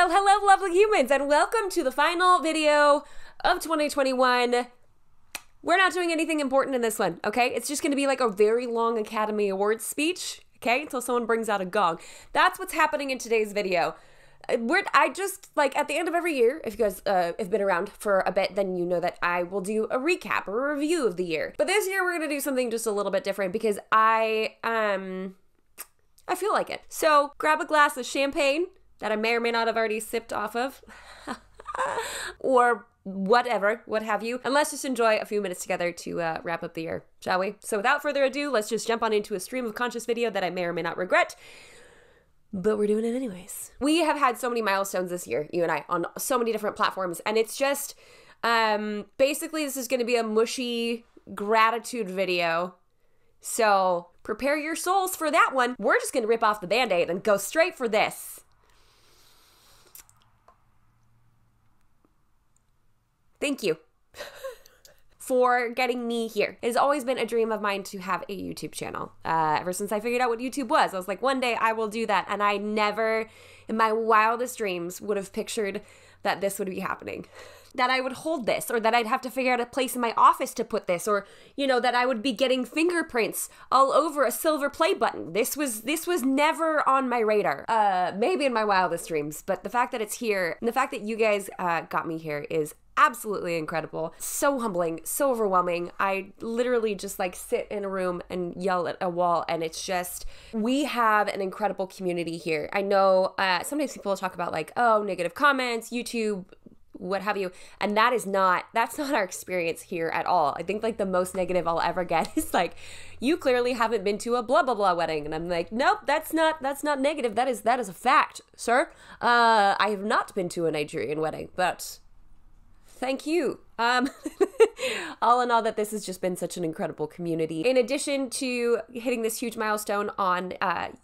Well, hello lovely humans, and welcome to the final video of 2021. We're not doing anything important in this one, okay? It's just gonna be like a very long Academy Awards speech, okay? Until someone brings out a gong. That's what's happening in today's video. I just, like, at the end of every year, if you guys have been around for a bit, then you know that I will do a recap or a review of the year. But this year we're gonna do something just a little bit different because I feel like it. So grab a glass of champagne that I may or may not have already sipped off of, or whatever, what have you. And let's just enjoy a few minutes together to wrap up the year, shall we? So without further ado, let's just jump on into a stream of conscious video that I may or may not regret, but we're doing it anyways. We have had so many milestones this year, you and I, on so many different platforms, and it's just, basically this is gonna be a mushy gratitude video. So prepare your souls for that one. We're just gonna rip off the Band-Aid and go straight for this. Thank you for getting me here. It has always been a dream of mine to have a YouTube channel. Ever since I figured out what YouTube was, I was like, one day I will do that. And I never, in my wildest dreams, would have pictured that this would be happening. That I would hold this, or that I'd have to figure out a place in my office to put this, or, you know, that I would be getting fingerprints all over a silver play button. This was never on my radar. Maybe in my wildest dreams, but the fact that it's here, and the fact that you guys got me here is absolutely incredible. So humbling, so overwhelming. I literally just like sit in a room and yell at a wall, and it's just, we have an incredible community here. I know sometimes people talk about like, oh, negative comments, YouTube, what have you, and that's not our experience here at all. I think like the most negative I'll ever get is like, you clearly haven't been to a blah blah blah wedding, and I'm like, nope, that's not negative. That is a fact, sir. I have not been to a Nigerian wedding, but thank you. All in all, that this has just been such an incredible community. In addition to hitting this huge milestone on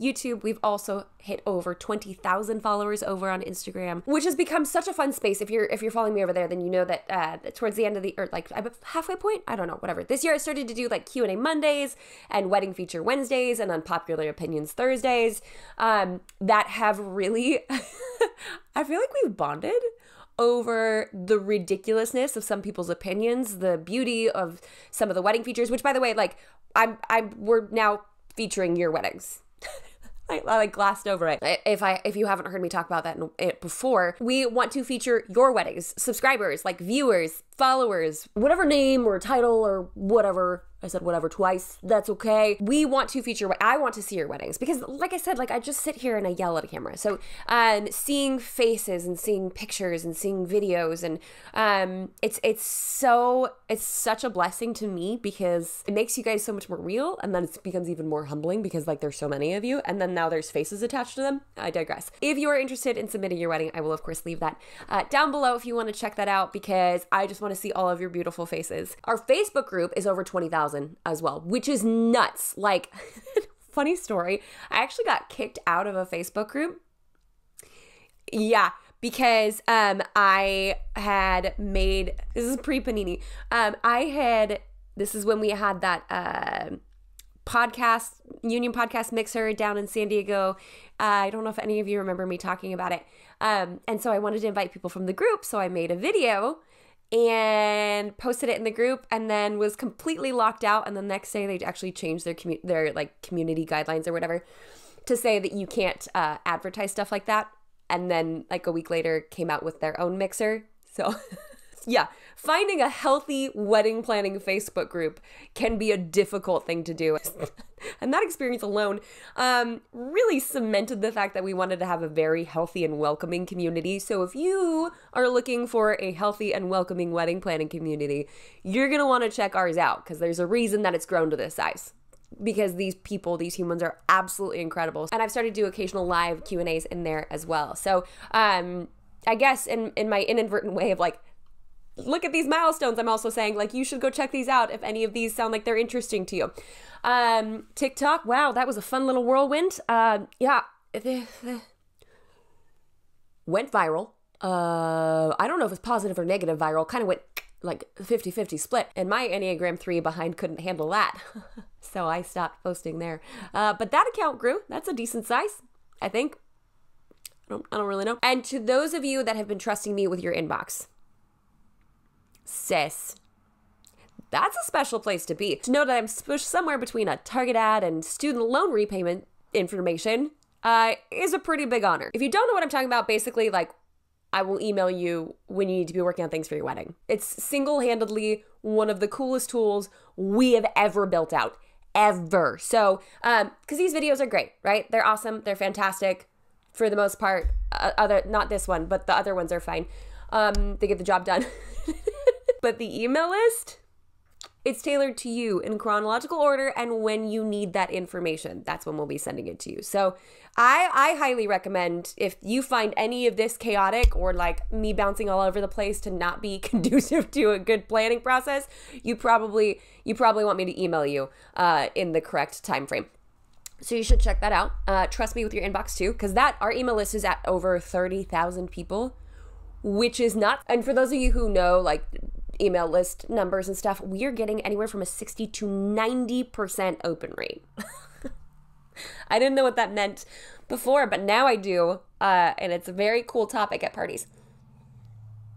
YouTube, we've also hit over 20,000 followers over on Instagram, which has become such a fun space. If you're following me over there, then you know that towards the end of the, or like halfway point, I don't know, whatever. This year I started to do like Q&A Mondays and Wedding Feature Wednesdays and Unpopular Opinions Thursdays that have really, I feel like we've bonded over the ridiculously of some people's opinions, the beauty of some of the wedding features, which by the way, like we're now featuring your weddings. I like glossed over it. If you haven't heard me talk about that before, we want to feature your weddings, subscribers, like viewers, followers, whatever name or title or whatever. I said whatever twice. That's okay. We want to feature, I want to see your weddings because like I said, like I just sit here and I yell at a camera. So seeing faces and seeing pictures and seeing videos, and it's such a blessing to me because it makes you guys so much more real, and then it becomes even more humbling because like there's so many of you, and then now there's faces attached to them. I digress. If you are interested in submitting your wedding, I will of course leave that down below if you want to check that out, because I just want to see all of your beautiful faces. Our Facebook group is over 20,000 as well, which is nuts. Like, funny story, I actually got kicked out of a Facebook group. Yeah, because I had made, this is pre-Panini, this is when we had that Union Podcast Mixer down in San Diego. I don't know if any of you remember me talking about it. And so I wanted to invite people from the group, so I made a video and posted it in the group, and then was completely locked out. And the next day they actually changed their like community guidelines or whatever to say that you can't advertise stuff like that. And then like a week later came out with their own mixer. So yeah, finding a healthy wedding planning Facebook group can be a difficult thing to do. And that experience alone really cemented the fact that we wanted to have a very healthy and welcoming community. So if you are looking for a healthy and welcoming wedding planning community, you're going to want to check ours out, because there's a reason that it's grown to this size. Because these humans are absolutely incredible. And I've started to do occasional live Q&As in there as well. So I guess in my inadvertent way of like, look at these milestones, I'm also saying like you should go check these out if any of these sound like they're interesting to you. TikTok, wow, that was a fun little whirlwind. Yeah, went viral. I don't know if it's positive or negative viral, kind of went like 50-50 split, and my Enneagram 3 behind couldn't handle that. So I stopped posting there. But that account grew. That's a decent size, I think. I don't really know. And to those of you that have been trusting me with your inbox, sis, that's a special place to be. To know that I'm pushed somewhere between a Target ad and student loan repayment information is a pretty big honor. If you don't know what I'm talking about, basically, like, I will email you when you need to be working on things for your wedding. It's single-handedly one of the coolest tools we have ever built out. Ever. So, because these videos are great, right? They're awesome. They're fantastic for the most part. Not this one, but the other ones are fine. They get the job done. But the email list, it's tailored to you in chronological order, and when you need that information, that's when we'll be sending it to you. So I highly recommend, if you find any of this chaotic or like me bouncing all over the place to not be conducive to a good planning process, you probably want me to email you in the correct time frame. So you should check that out. Trust me with your inbox too, because our email list is at over 30,000 people, which is not, and for those of you who know, like, email list numbers and stuff, we are getting anywhere from a 60 to 90% open rate. I didn't know what that meant before, but now I do, and it's a very cool topic at parties.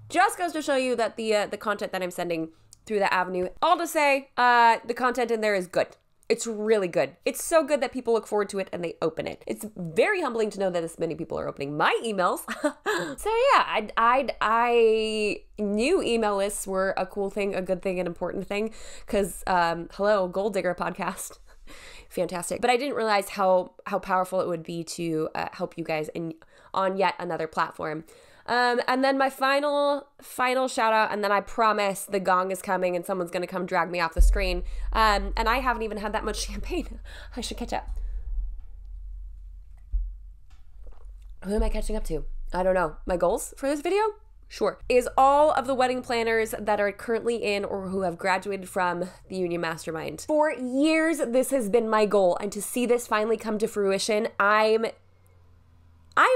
Just goes to show you that the content that I'm sending through that avenue, all to say, the content in there is good. It's really good. It's so good that people look forward to it and they open it. It's very humbling to know that this many people are opening my emails. So yeah, I knew email lists were a cool thing, a good thing, an important thing, because hello, Gold Digger podcast. Fantastic. But I didn't realize how powerful it would be to help you guys on yet another platform. And then my final shout out, and then I promise the gong is coming and someone's going to come drag me off the screen. And I haven't even had that much champagne. I should catch up. Who am I catching up to? I don't know. My goals for this video? Sure. Is all of the wedding planners that are currently in or who have graduated from the Union Mastermind. For years, this has been my goal, and to see this finally come to fruition, I'm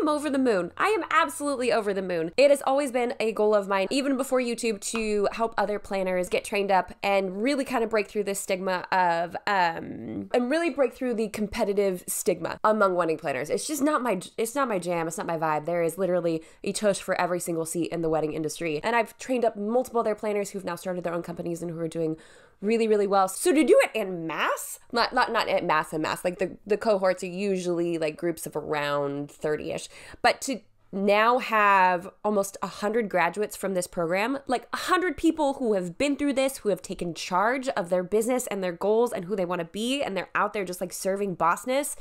over the moon. I am absolutely over the moon. It has always been a goal of mine, even before YouTube, to help other planners get trained up and really kind of break through this stigma of, and really break through the competitive stigma among wedding planners. It's just not my jam. It's not my vibe. There is literally a tush for every single seat in the wedding industry. And I've trained up multiple other planners who've now started their own companies and who are doing really, really well. So to do it en masse, not en masse, like the cohorts are usually like groups of around 30-ish, but to now have almost 100 graduates from this program, like 100 people who have been through this, who have taken charge of their business and their goals and who they want to be, and they're out there just like serving bossness,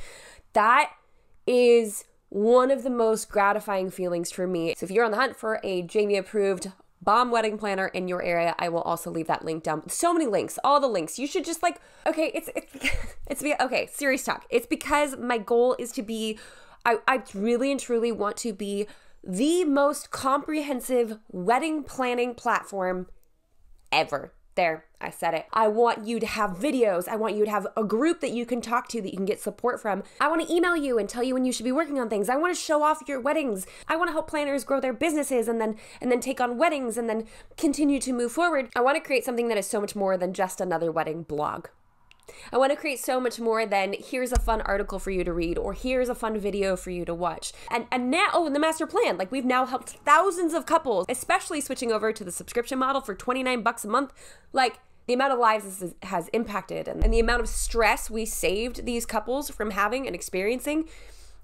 that is one of the most gratifying feelings for me. So if you're on the hunt for a Jamie approved bomb wedding planner in your area, I will also leave that link down. So many links, all the links. You should just like, okay, okay, serious talk. It's because my goal is to be, I really and truly want to be the most comprehensive wedding planning platform ever. There, I said it. I want you to have videos. I want you to have a group that you can talk to, that you can get support from. I want to email you and tell you when you should be working on things. I want to show off your weddings. I want to help planners grow their businesses and then take on weddings and then continue to move forward. I want to create something that is so much more than just another wedding blog. I want to create so much more than here's a fun article for you to read or here's a fun video for you to watch. And now, oh, and the master plan, like we've now helped thousands of couples, especially switching over to the subscription model for $29 a month. Like the amount of lives this has impacted and the amount of stress we saved these couples from having and experiencing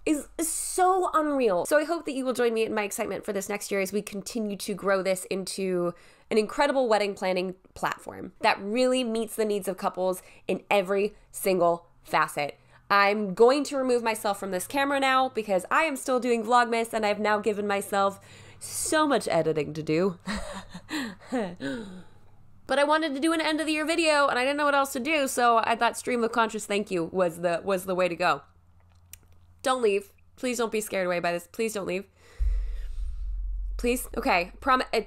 is so unreal. So I hope that you will join me in my excitement for this next year as we continue to grow this into an incredible wedding planning platform that really meets the needs of couples in every single facet. I'm going to remove myself from this camera now because I am still doing Vlogmas and I've now given myself so much editing to do. But I wanted to do an end of the year video and I didn't know what else to do, so I thought stream of conscious thank you was the way to go. Don't leave. Please don't be scared away by this. Please don't leave. Please? Okay.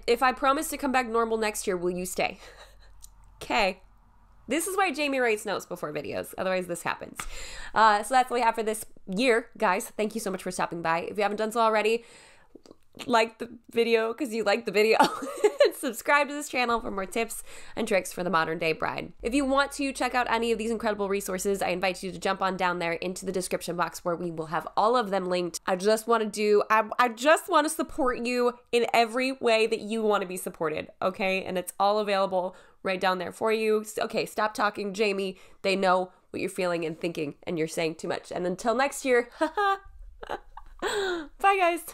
If I promise to come back normal next year, will you stay? Okay. This is why Jamie writes notes before videos. Otherwise, this happens. So that's all we have for this year, guys. Thank you so much for stopping by. If you haven't done so already, like the video because you like the video. subscribe to this channel for more tips and tricks for the modern day bride. If you want to check out any of these incredible resources, I invite you to jump on down there into the description box where we will have all of them linked. I just want to support you in every way that you want to be supported, okay? And it's all available right down there for you. Okay, stop talking, Jamie. They know what you're feeling and thinking, and you're saying too much. And until next year, bye guys.